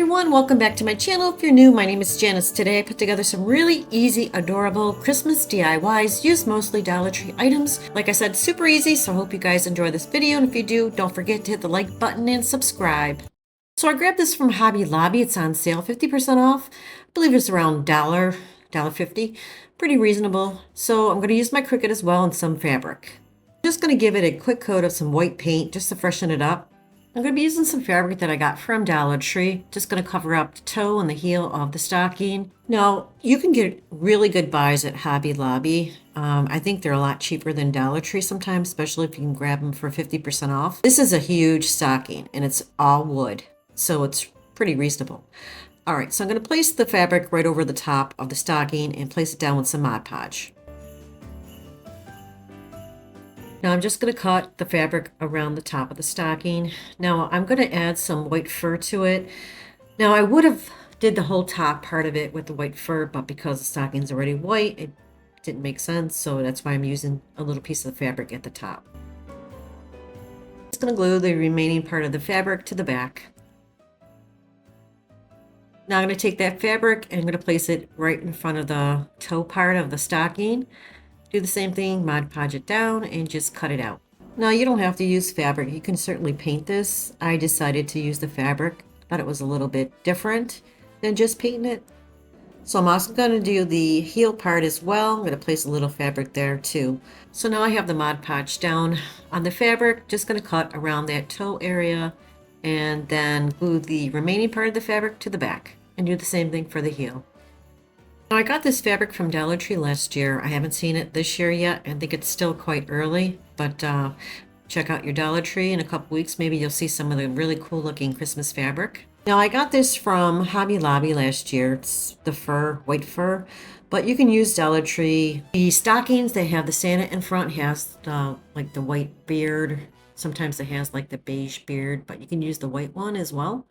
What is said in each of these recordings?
everyone, welcome back to my channel. If you're new, my name is Janice. Today I put together some really easy, adorable Christmas DIYs, used mostly Dollar Tree items. Like I said, super easy, so I hope you guys enjoy this video, and if you do, don't forget to hit the like button and subscribe. So I grabbed this from Hobby Lobby. It's on sale, 50% off. I believe it's around $1.50. Pretty reasonable. So I'm going to use my Cricut as well and some fabric. I'm just going to give it a quick coat of some white paint just to freshen it up. I'm going to be using some fabric that I got from Dollar Tree. Just going to cover up the toe and the heel of the stocking. Now, you can get really good buys at Hobby Lobby. I think they're a lot cheaper than Dollar Tree sometimes, especially if you can grab them for 50% off. This is a huge stocking, and it's all wood, so it's pretty reasonable. All right, so I'm going to place the fabric right over the top of the stocking and place it down with some Mod Podge. Now I'm just going to cut the fabric around the top of the stocking. Now I'm going to add some white fur to it. Now I would have did the whole top part of it with the white fur, but because the stocking's already white, it didn't make sense, so that's why I'm using a little piece of the fabric at the top. Just going to glue the remaining part of the fabric to the back. Now I'm going to take that fabric and I'm going to place it right in front of the toe part of the stocking. Do the same thing, Mod Podge it down and just cut it out. Now you don't have to use fabric. You can certainly paint this. I decided to use the fabric. Thought it was a little bit different than just painting it. So I'm also going to do the heel part as well. I'm going to place a little fabric there too. So now I have the Mod Podge down on the fabric. Just going to cut around that toe area and then glue the remaining part of the fabric to the back and do the same thing for the heel. Now I got this fabric from Dollar Tree last year. I haven't seen it this year yet. I think it's still quite early, but check out your Dollar Tree in a couple weeks. Maybe you'll see some of the really cool looking Christmas fabric. Now I got this from Hobby Lobby last year. It's the fur, white fur, but you can use Dollar Tree. The stockings, they have the Santa in front, has like the white beard. Sometimes it has like the beige beard, but you can use the white one as well.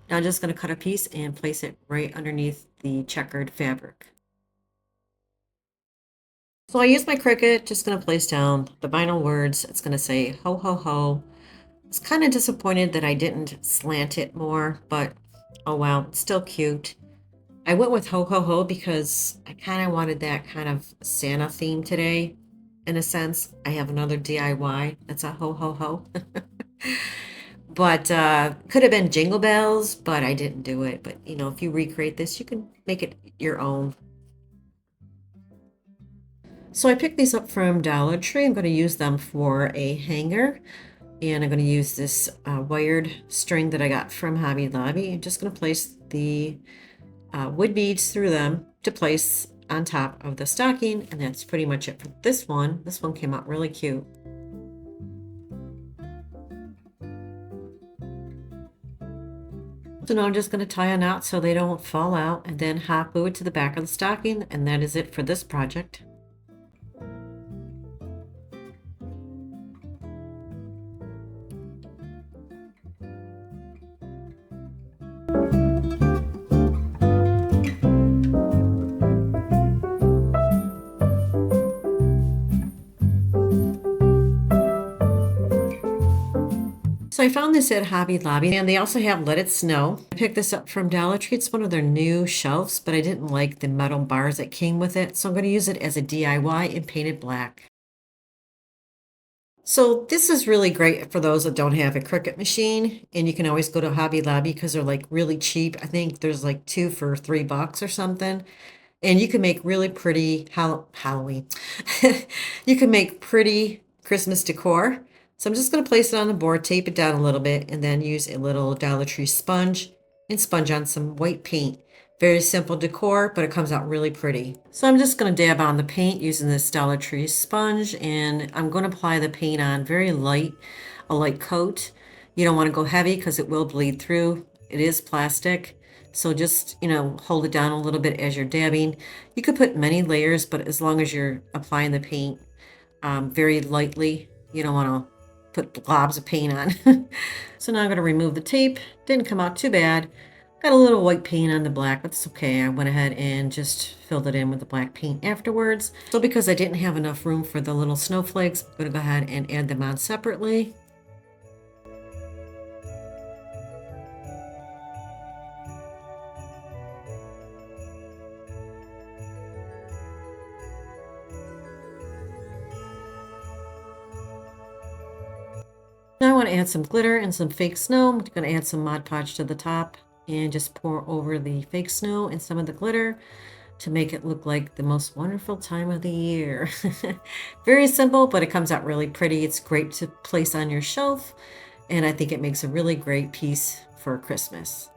Now I'm just going to cut a piece and place it right underneath the checkered fabric. So I use my Cricut, just going to place down the vinyl words. It's going to say ho ho ho. I was kind of disappointed that I didn't slant it more, but oh well, it's still cute. I went with ho ho ho because I kind of wanted that kind of Santa theme today. In a sense, I have another DIY that's a ho ho ho. But could have been Jingle Bells, but I didn't do it. But you know, if you recreate this, you can make it your own. So I picked these up from Dollar Tree. I'm going to use them for a hanger. And I'm going to use this wired string that I got from Hobby Lobby. I'm just going to place the wood beads through them to place on top of the stocking. And that's pretty much it for this one. This one came out really cute. So now I'm just going to tie a knot so they don't fall out and then hot glue it to the back of the stocking. And that is it for this project. So I found this at Hobby Lobby, and they also have Let It Snow. I picked this up from Dollar Tree. It's one of their new shelves, but I didn't like the metal bars that came with it, so I'm going to use it as a DIY and paint it black. So this is really great for those that don't have a Cricut machine, and you can always go to Hobby Lobby because they're like really cheap. I think there's like 2 for $3 or something. And you can make really pretty Halloween. You can make pretty Christmas decor. So I'm just going to place it on the board, tape it down a little bit, and then use a little Dollar Tree sponge and sponge on some white paint. Very simple decor, but it comes out really pretty. So I'm just going to dab on the paint using this Dollar Tree sponge, and I'm going to apply the paint on very light, a light coat. You don't want to go heavy because it will bleed through. It is plastic. So just, you know, hold it down a little bit as you're dabbing. You could put many layers, but as long as you're applying the paint very lightly, you don't want to put globs of paint on. So now I'm going to remove the tape. Didn't come out too bad. Got a little white paint on the black, but it's okay. I went ahead and just filled it in with the black paint afterwards. So because I didn't have enough room for the little snowflakes, I'm going to go ahead and add them on separately. want to add some glitter and some fake snow. I'm going to add some Mod Podge to the top and just pour over the fake snow and some of the glitter to make it look like the most wonderful time of the year. Very simple, but it comes out really pretty. It's great to place on your shelf, and I think it makes a really great piece for Christmas.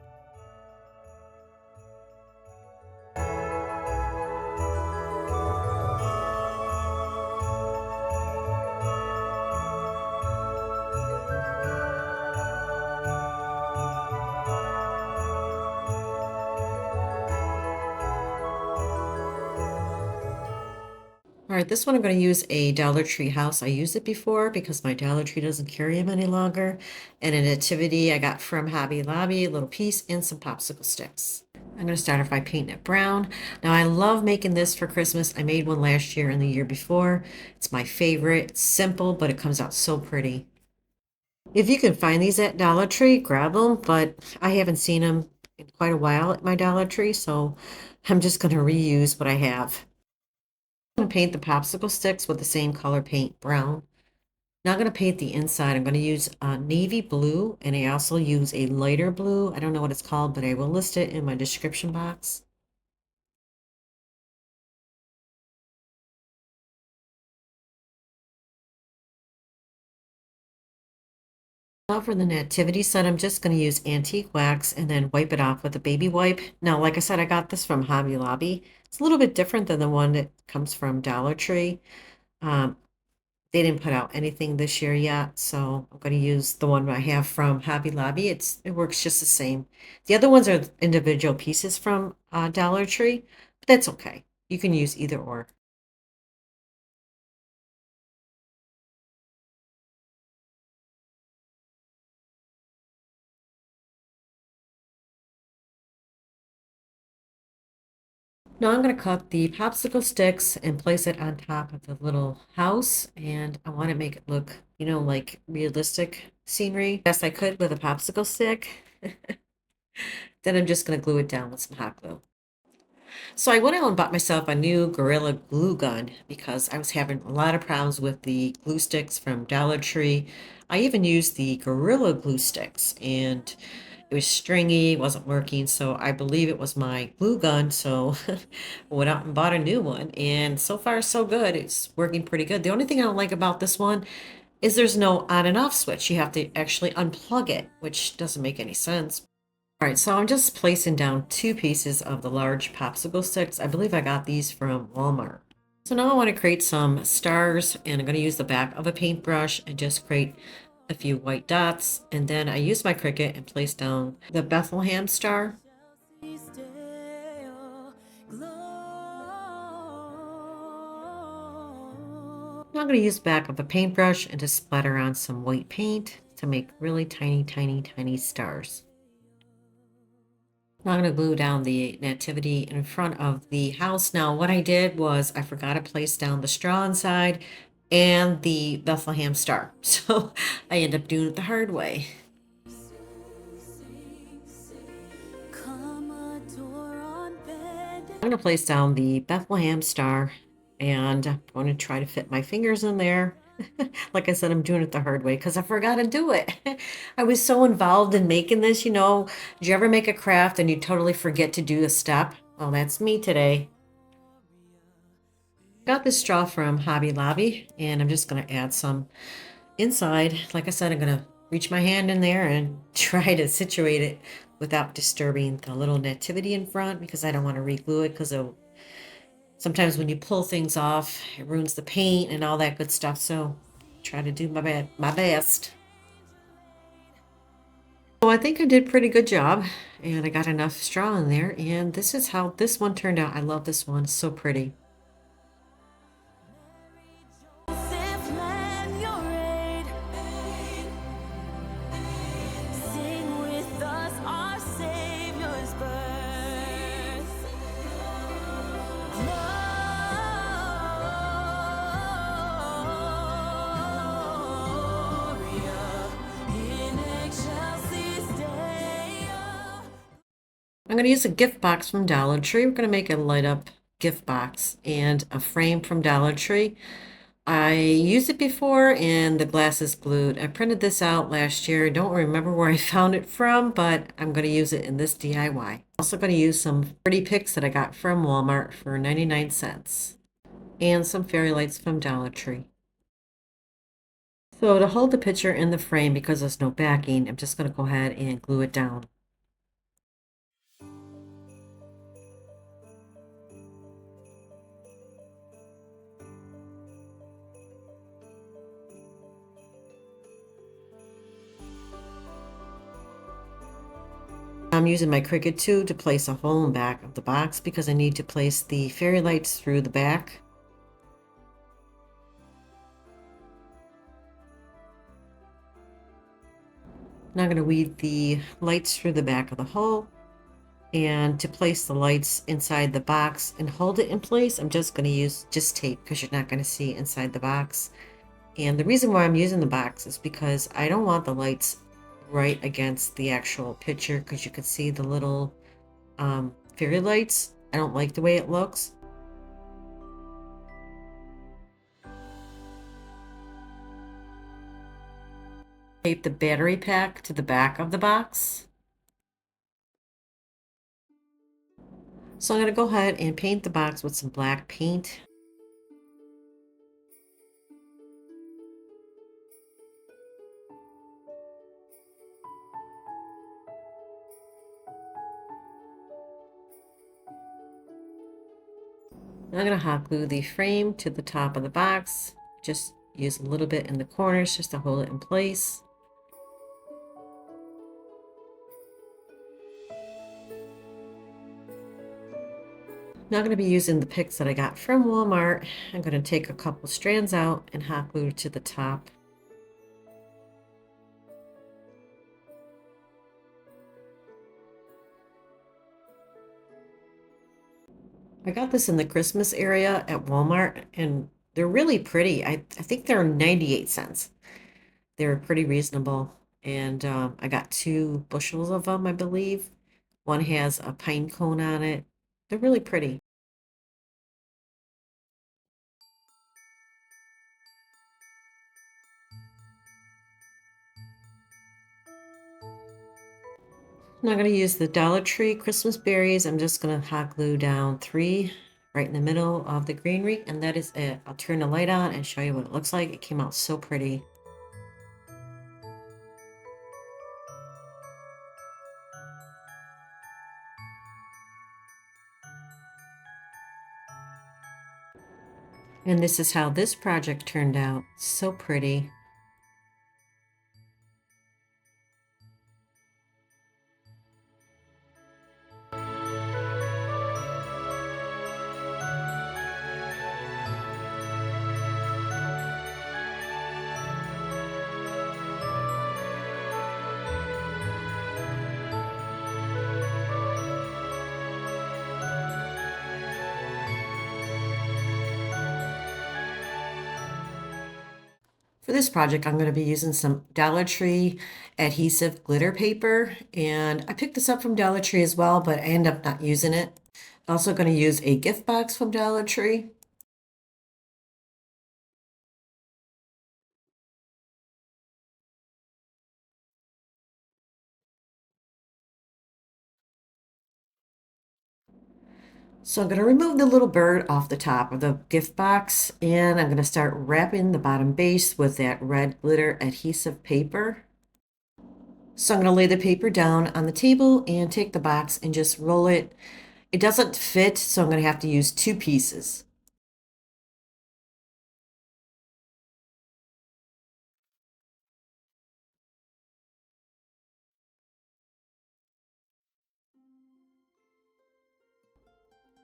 All right, this one I'm going to use a Dollar Tree house. I used it before because my Dollar Tree doesn't carry them any longer. And a Nativity I got from Hobby Lobby, a little piece, and some popsicle sticks. I'm going to start off by painting it brown. Now, I love making this for Christmas. I made one last year and the year before. It's my favorite. It's simple, but it comes out so pretty. If you can find these at Dollar Tree, grab them, but I haven't seen them in quite a while at my Dollar Tree, so I'm just going to reuse what I have. I'm going to paint the popsicle sticks with the same color paint, brown. Now I'm going to paint the inside. I'm going to use navy blue, and I also use a lighter blue. I don't know what it's called, but I will list it in my description box. Now for the nativity set, I'm just going to use antique wax and then wipe it off with a baby wipe. Now, like I said, I got this from Hobby Lobby. It's a little bit different than the one that comes from Dollar Tree. Um, they didn't put out anything this year yet, so I'm going to use the one I have from Hobby Lobby. It works just the same. The other ones are individual pieces from Dollar Tree, but that's okay. You can use either or. Now I'm going to cut the popsicle sticks and place it on top of the little house, and I want to make it look, like realistic scenery. Best I could with a popsicle stick. Then I'm just going to glue it down with some hot glue. So I went out and bought myself a new Gorilla glue gun because I was having a lot of problems with the glue sticks from Dollar Tree. I even used the Gorilla glue sticks and it was stringy, wasn't working, so I believe it was my glue gun. So I went out and bought a new one, and so far so good. It's working pretty good. The only thing I don't like about this one is there's no on and off switch. You have to actually unplug it, which doesn't make any sense. All right, so I'm just placing down 2 pieces of the large popsicle sticks. I believe I got these from Walmart. So now I want to create some stars, and I'm going to use the back of a paintbrush and just create a few white dots. And then I use my Cricut and place down the Bethlehem star. Now I'm going to use the back of a paintbrush and just splatter on some white paint to make really tiny, tiny, tiny stars. Now I'm going to glue down the nativity in front of the house. Now what I did was I forgot to place down the straw inside and the Bethlehem star. So I end up doing it the hard way. I'm going to place down the Bethlehem star and I'm going to try to fit my fingers in there. Like I said, I'm doing it the hard way because I forgot to do it. I was so involved in making this, did you ever make a craft and you totally forget to do a step? Well, that's me today. Got this straw from Hobby Lobby and I'm just going to add some inside. Like I said, I'm going to reach my hand in there and try to situate it without disturbing the little nativity in front because I don't want to re-glue it because sometimes when you pull things off, it ruins the paint and all that good stuff. So try to do my best. So I think I did a pretty good job and I got enough straw in there. And this is how this one turned out. I love this one. It's so pretty. I'm going to use a gift box from Dollar Tree. We're going to make a light up gift box and a frame from Dollar Tree. I used it before and the glass is glued. I printed this out last year. I don't remember where I found it from, but I'm going to use it in this DIY. Also going to use some pretty picks that I got from Walmart for 99 cents and some fairy lights from Dollar Tree. So to hold the picture in the frame, because there's no backing, I'm just going to go ahead and glue it down. I'm using my Cricut tool to place a hole in the back of the box because I need to place the fairy lights through the back. Now I'm going to weave the lights through the back of the hole. And to place the lights inside the box and hold it in place, I'm just going to use just tape because you're not going to see inside the box. And the reason why I'm using the box is because I don't want the lights right against the actual picture because you can see the little fairy lights. I don't like the way it looks. Tape the battery pack to the back of the box. So I'm going to go ahead and paint the box with some black paint. I'm going to hot glue the frame to the top of the box. Just use a little bit in the corners just to hold it in place. Now I'm going to be using the picks that I got from Walmart. I'm going to take a couple strands out and hot glue to the top. I got this in the Christmas area at Walmart and they're really pretty. I think they're 98 cents. They were pretty reasonable. And I got 2 bushels of them, I believe. One has a pine cone on it. They're really pretty. I'm not going to use the Dollar Tree Christmas berries. I'm just going to hot glue down 3 right in the middle of the greenery, and that is it. I'll turn the light on and show you what it looks like. It came out so pretty. And this is how this project turned out. So pretty. For this project, I'm going to be using some Dollar Tree adhesive glitter paper, and I picked this up from Dollar Tree as well, but I end up not using it. Also going to use a gift box from Dollar Tree. So I'm going to remove the little bird off the top of the gift box, and I'm going to start wrapping the bottom base with that red glitter adhesive paper. So I'm going to lay the paper down on the table and take the box and just roll it. It doesn't fit, so I'm going to have to use 2 pieces.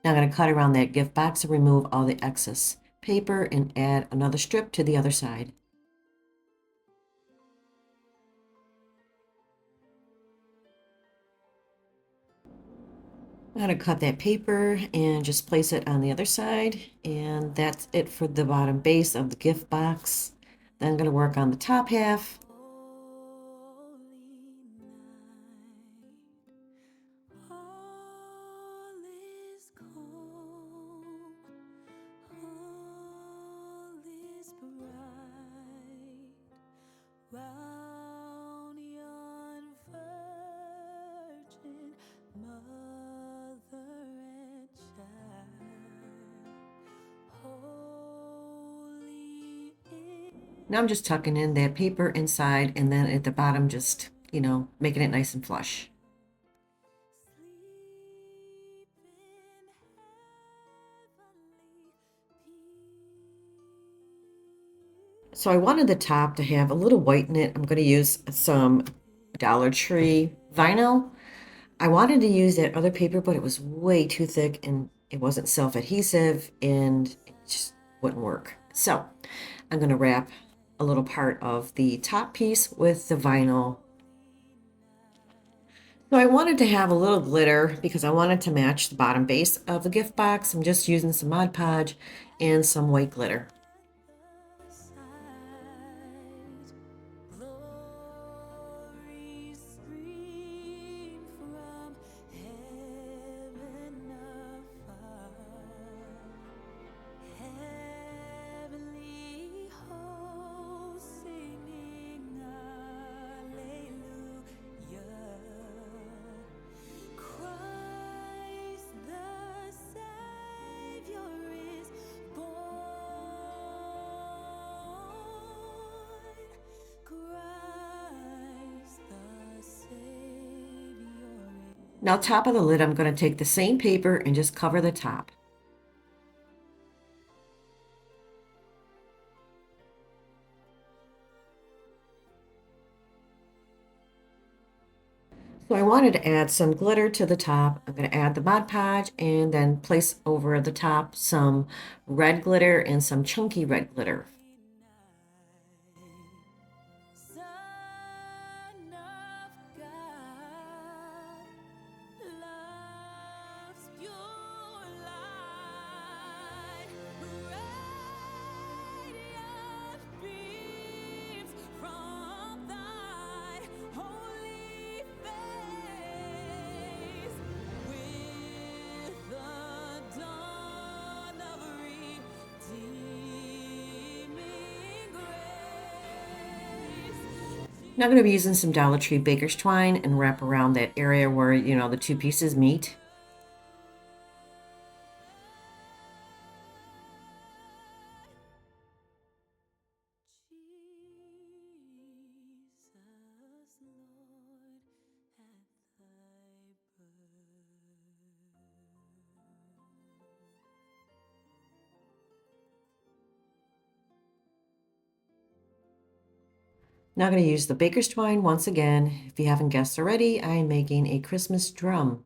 Now I'm going to cut around that gift box and remove all the excess paper and add another strip to the other side. I'm going to cut that paper and just place it on the other side, and that's it for the bottom base of the gift box. Then I'm going to work on the top half. Now I'm just tucking in that paper inside, and then at the bottom just, making it nice and flush. So I wanted the top to have a little white in it. I'm going to use some Dollar Tree vinyl. I wanted to use that other paper, but it was way too thick and it wasn't self-adhesive and it just wouldn't work. So I'm going to wrap a little part of the top piece with the vinyl. So I wanted to have a little glitter because I wanted to match the bottom base of the gift box. I'm just using some Mod Podge and some white glitter. Now, top of the lid, I'm going to take the same paper and just cover the top. So I wanted to add some glitter to the top. I'm going to add the Mod Podge and then place over the top some red glitter and some chunky red glitter. Now I'm going to be using some Dollar Tree baker's twine and wrap around that area where, the two pieces meet. Now I'm going to use the baker's twine once again. If you haven't guessed already, I am making a Christmas drum.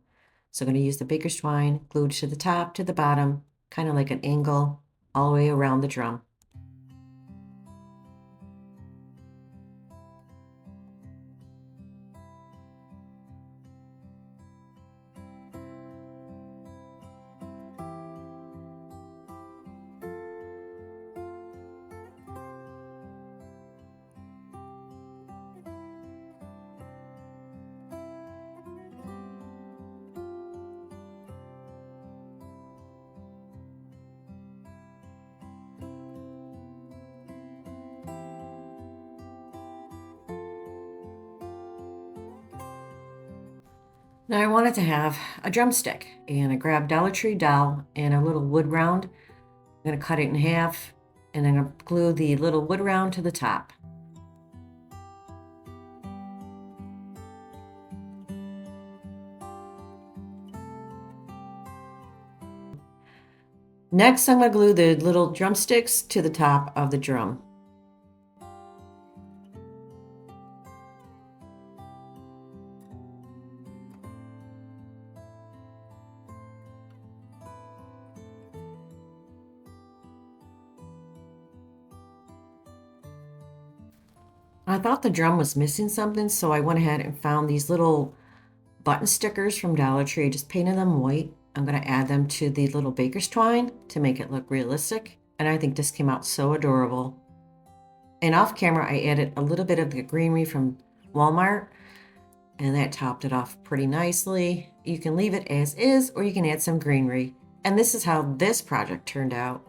So I'm going to use the baker's twine glued to the top, to the bottom, kind of like an angle all the way around the drum. Now I wanted to have a drumstick, and I grabbed Dollar Tree dowel and a little wood round. I'm going to cut it in half, and I'm going to glue the little wood round to the top. Next, I'm going to glue the little drumsticks to the top of the drum. I thought the drum was missing something, so I went ahead and found these little button stickers from Dollar Tree. I just painted them white. I'm going to add them to the little baker's twine to make it look realistic. And I think this came out so adorable. And off camera, I added a little bit of the greenery from Walmart, and that topped it off pretty nicely. You can leave it as is, or you can add some greenery. And this is how this project turned out.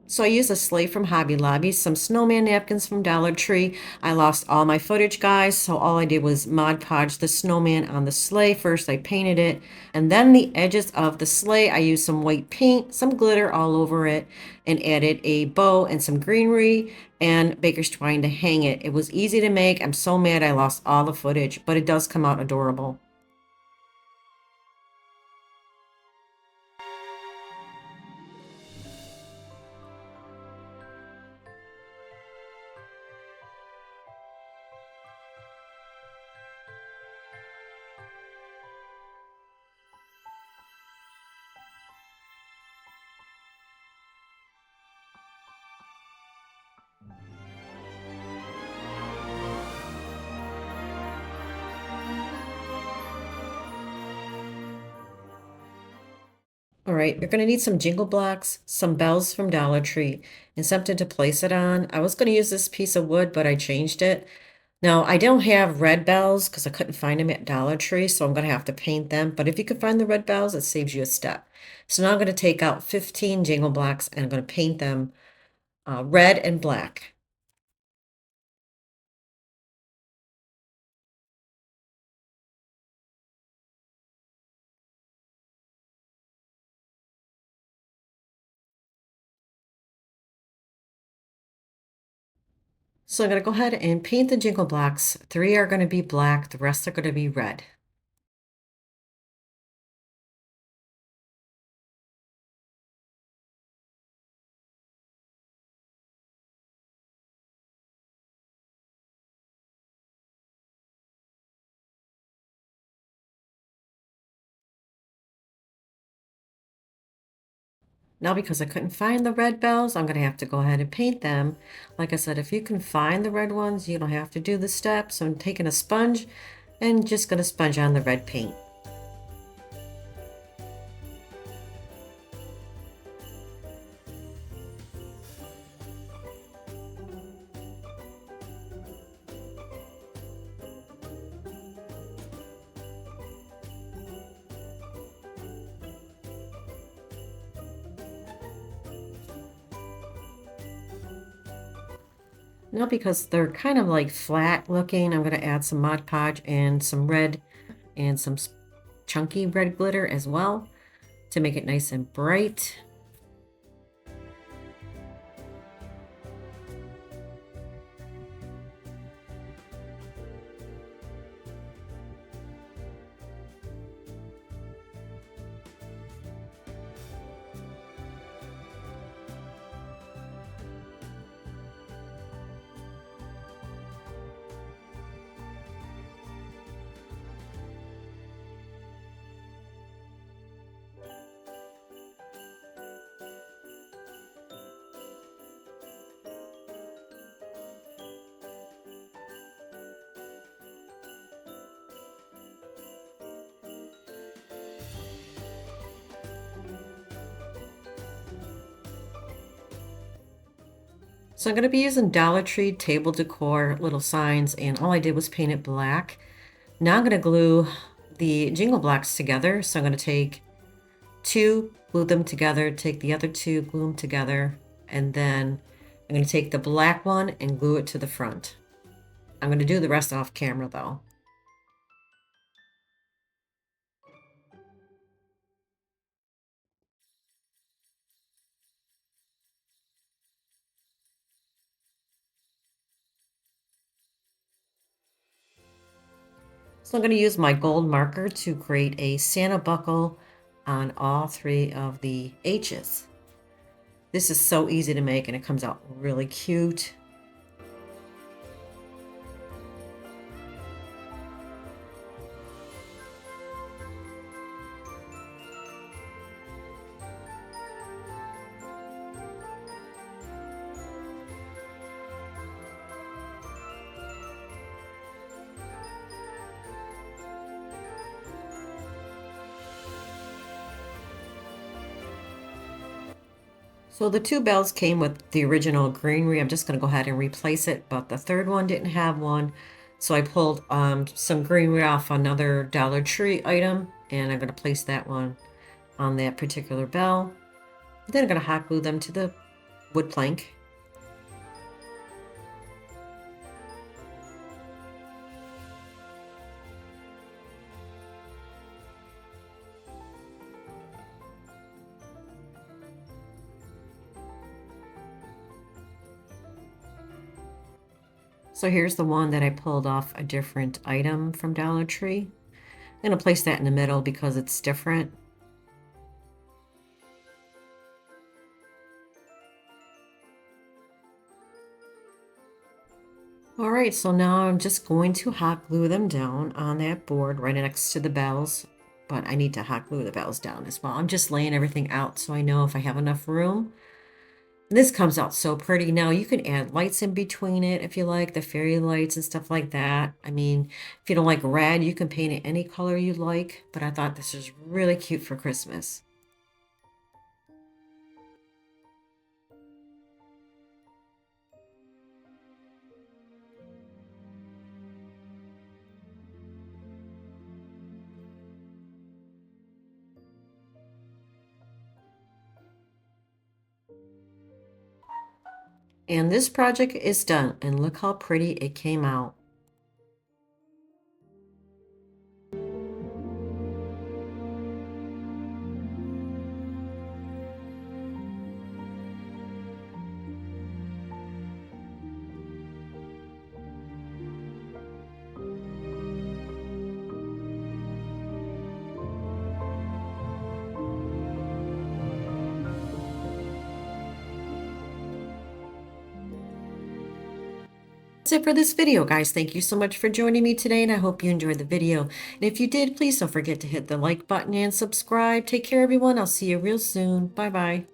So I used a sleigh from Hobby Lobby, some snowman napkins from Dollar Tree. I lost all my footage, guys, so all I did was Mod Podge the snowman on the sleigh. First I painted it, and then the edges of the sleigh, I used some white paint, some glitter all over it, and added a bow and some greenery and baker's twine to hang it. It was easy to make. I'm so mad I lost all the footage, but it does come out adorable. All right, you're going to need some jingle blocks, some bells from Dollar Tree, and something to place it on. I was going to use this piece of wood, but I changed it. Now, I don't have red bells because I couldn't find them at Dollar Tree, so I'm going to have to paint them. But if you can find the red bells, it saves you a step. So now I'm going to take out 15 jingle blocks and I'm going to paint them red and black. So I'm going to go ahead and paint the jingle blocks. 3 are going to be black, the rest are going to be red. Now, because I couldn't find the red bells, I'm going to have to go ahead and paint them. Like I said, if you can find the red ones, you don't have to do the steps. So I'm taking a sponge and just going to sponge on the red paint. Now, because they're kind of like flat looking, I'm going to add some Mod Podge and some red and some chunky red glitter as well to make it nice and bright. So I'm going to be using Dollar Tree table decor little signs, and all I did was paint it black. Now I'm going to glue the jingle blocks together. So I'm going to take 2, glue them together, take the other 2, glue them together, and then I'm going to take the black one and glue it to the front. I'm going to do the rest off camera though. So I'm going to use my gold marker to create a Santa buckle on all 3 of the H's. This is so easy to make and it comes out really cute. So the 2 bells came with the original greenery. I'm just going to go ahead and replace it, but the third one didn't have one. So I pulled some greenery off another Dollar Tree item, and I'm going to place that one on that particular bell. Then I'm going to hot glue them to the wood plank. So here's the one that I pulled off a different item from Dollar Tree. I'm going to place that in the middle because it's different. All right, so now I'm just going to hot glue them down on that board right next to the bells, but I need to hot glue the bells down as well. I'm just laying everything out so I know if I have enough room. This comes out so pretty. Now you can add lights in between it if you like, the fairy lights and stuff like that. I mean, if you don't like red, you can paint it any color you like, but I thought this was really cute for Christmas. And this project is done, and look how pretty it came out. That's it for this video, guys. Thank you so much for joining me today, and I hope you enjoyed the video. And if you did, please don't forget to hit the like button and subscribe. Take care, everyone. I'll see you real soon. Bye-bye.